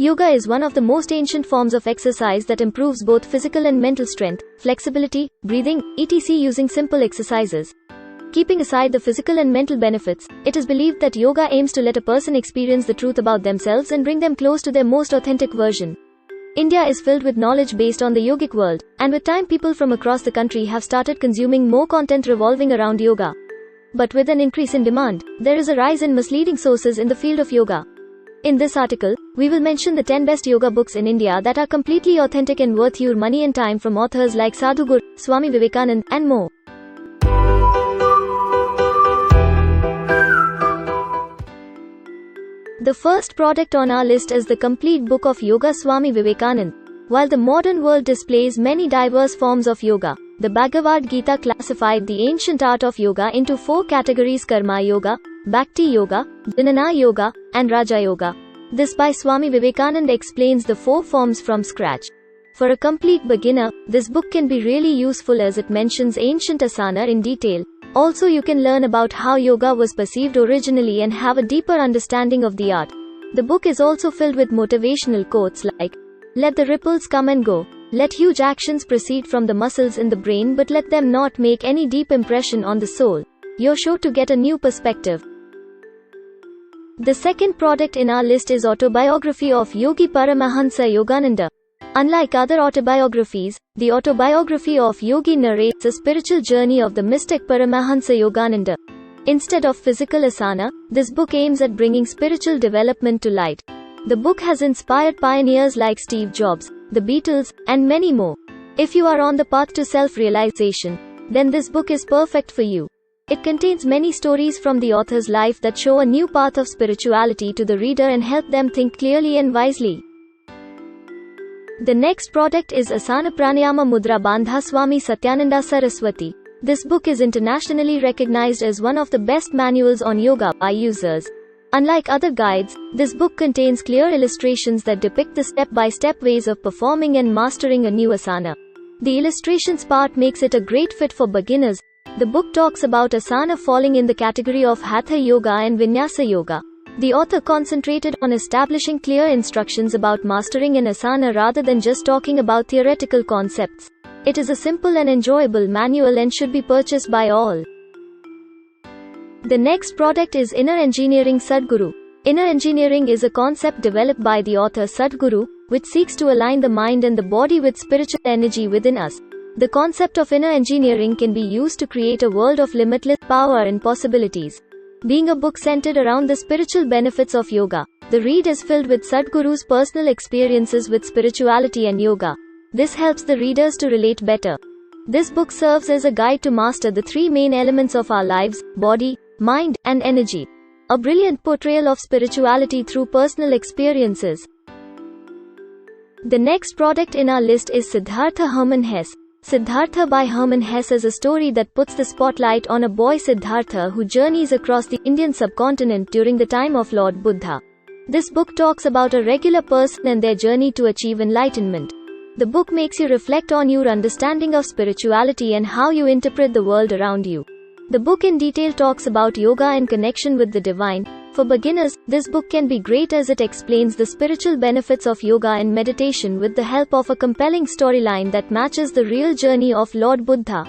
Yoga is one of the most ancient forms of exercise that improves both physical and mental strength, flexibility, breathing, etc. using simple exercises. Keeping aside the physical and mental benefits, it is believed that yoga aims to let a person experience the truth about themselves and bring them close to their most authentic version. India is filled with knowledge based on the yogic world, and with time people from across the country have started consuming more content revolving around yoga. But with an increase in demand, there is a rise in misleading sources in the field of yoga. In this article, we will mention the 10 best yoga books in India that are completely authentic and worth your money and time from authors like Sadhguru, Swami Vivekananda, and more. The first product on our list is the complete book of Yoga Swami Vivekananda. While the modern world displays many diverse forms of yoga, the Bhagavad Gita classified the ancient art of yoga into 4 categories: Karma Yoga, Bhakti Yoga, Jnana Yoga, and Raja Yoga. This by Swami Vivekananda explains the 4 forms from scratch. For a complete beginner, this book can be really useful as it mentions ancient asana in detail. Also, you can learn about how yoga was perceived originally and have a deeper understanding of the art. The book is also filled with motivational quotes like, "Let the ripples come and go. Let huge actions proceed from the muscles in the brain, but let them not make any deep impression on the soul. You're sure to get a new perspective." The second product in our list is Autobiography of Yogi Paramahansa Yogananda. Unlike other autobiographies, the Autobiography of Yogi narrates a spiritual journey of the mystic Paramahansa Yogananda. Instead of physical asana, this book aims at bringing spiritual development to light. The book has inspired pioneers like Steve Jobs, the Beatles, and many more. If you are on the path to self-realization, then this book is perfect for you. It contains many stories from the author's life that show a new path of spirituality to the reader and help them think clearly and wisely. The next product is Asana Pranayama Mudra Bandha Swami Satyananda Saraswati. This book is internationally recognized as one of the best manuals on yoga by users. Unlike other guides, this book contains clear illustrations that depict the step-by-step ways of performing and mastering a new asana. The illustrations part makes it a great fit for beginners. The book talks about asana falling in the category of Hatha Yoga and Vinyasa Yoga. The author concentrated on establishing clear instructions about mastering an asana rather than just talking about theoretical concepts. It is a simple and enjoyable manual and should be purchased by all. The next product is Inner Engineering Sadhguru. Inner engineering is a concept developed by the author Sadhguru, which seeks to align the mind and the body with spiritual energy within us. The concept of inner engineering can be used to create a world of limitless power and possibilities. Being a book centered around the spiritual benefits of yoga, the read is filled with Sadhguru's personal experiences with spirituality and yoga. This helps the readers to relate better. This book serves as a guide to master the 3 main elements of our lives: body, mind, and energy. A brilliant portrayal of spirituality through personal experiences. The next product in our list is Siddhartha Herman Hesse. Siddhartha by Herman Hesse is a story that puts the spotlight on a boy Siddhartha who journeys across the Indian subcontinent during the time of Lord Buddha. This book talks about a regular person and their journey to achieve enlightenment. The book makes you reflect on your understanding of spirituality and how you interpret the world around you. The book in detail talks about yoga and connection with the divine. For beginners, this book can be great as it explains the spiritual benefits of yoga and meditation with the help of a compelling storyline that matches the real journey of Lord Buddha.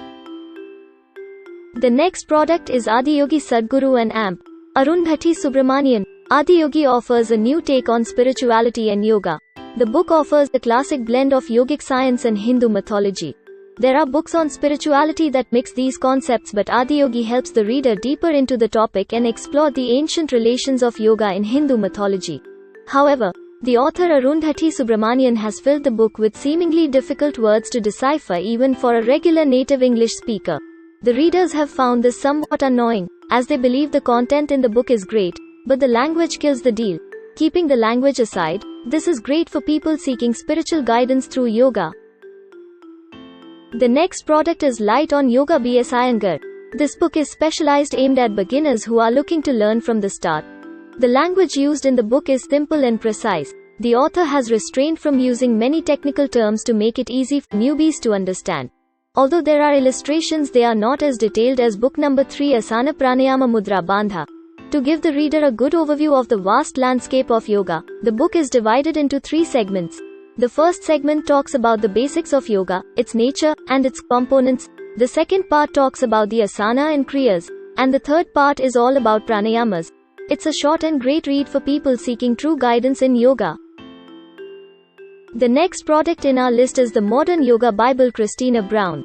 The next product is Adiyogi Sadhguru and AMP. Arundhathi Subramaniam. Adiyogi offers a new take on spirituality and yoga. The book offers the classic blend of yogic science and Hindu mythology. There are books on spirituality that mix these concepts, but Adiyogi helps the reader deeper into the topic and explore the ancient relations of yoga in Hindu mythology. However, the author Arundhathi Subramanian has filled the book with seemingly difficult words to decipher even for a regular native English speaker. The readers have found this somewhat annoying, as they believe the content in the book is great, but the language kills the deal. Keeping the language aside, this is great for people seeking spiritual guidance through yoga. The next product is Light on Yoga by Iyengar. This book is specialized aimed at beginners who are looking to learn from the start. The language used in the book is simple and precise. The author has refrained from using many technical terms to make it easy for newbies to understand. Although there are illustrations, they are not as detailed as book number 3 Asana Pranayama Mudra Bandha. To give the reader a good overview of the vast landscape of yoga, the book is divided into 3 segments. The first segment talks about the basics of yoga, its nature, and its components. The second part talks about the asana and kriyas, and the third part is all about pranayamas. It's a short and great read for people seeking true guidance in yoga. The next product in our list is the Modern Yoga Bible, Christina Brown.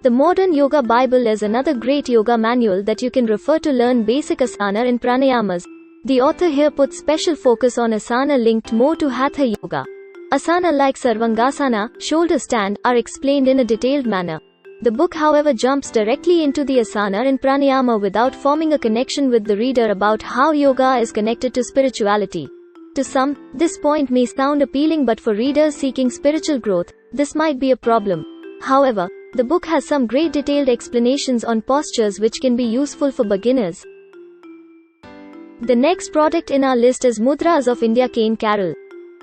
The Modern Yoga Bible is another great yoga manual that you can refer to learn basic asana and pranayamas. The author here puts special focus on asana linked more to hatha yoga. Asana like sarvangasana, shoulder stand, are explained in a detailed manner. The book, however, jumps directly into the asana and pranayama without forming a connection with the reader about how yoga is connected to spirituality. To some, this point may sound appealing, but for readers seeking spiritual growth, this might be a problem. However, the book has some great detailed explanations on postures which can be useful for beginners. The next product in our list is Mudras of India, Cain, Caroll.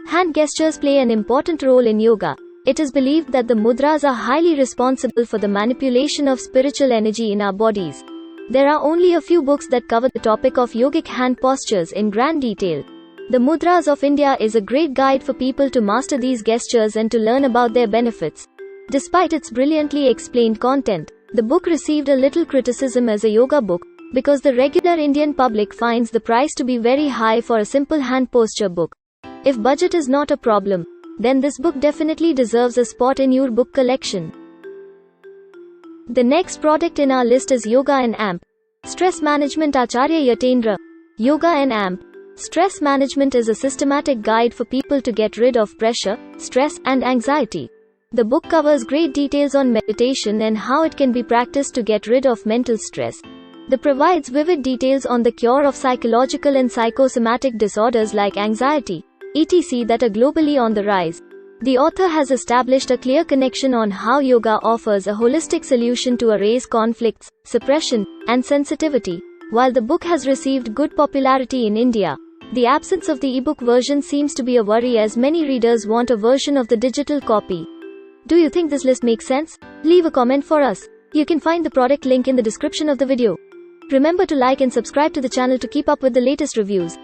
Hand gestures play an important role in yoga. It is believed that the mudras are highly responsible for the manipulation of spiritual energy in our bodies. There are only a few books that cover the topic of yogic hand postures in grand detail. The Mudras of India is a great guide for people to master these gestures and to learn about their benefits. Despite its brilliantly explained content, the book received a little criticism as a yoga book, because the regular Indian public finds the price to be very high for a simple hand posture book. If budget is not a problem, then this book definitely deserves a spot in your book collection. The next product in our list is Yoga and AMP. Stress Management, Acharya Yatendra. Yoga and AMP. Stress management is a systematic guide for people to get rid of pressure, stress, and anxiety. The book covers great details on meditation and how it can be practiced to get rid of mental stress. It provides vivid details on the cure of psychological and psychosomatic disorders like anxiety, etc. that are globally on the rise. The author has established a clear connection on how yoga offers a holistic solution to erase conflicts, suppression, and sensitivity. While the book has received good popularity in India, the absence of the ebook version seems to be a worry, as many readers want a version of the digital copy. Do you think this list makes sense? Leave a comment for us. You can find the product link in the description of the video. Remember to like and subscribe to the channel to keep up with the latest reviews.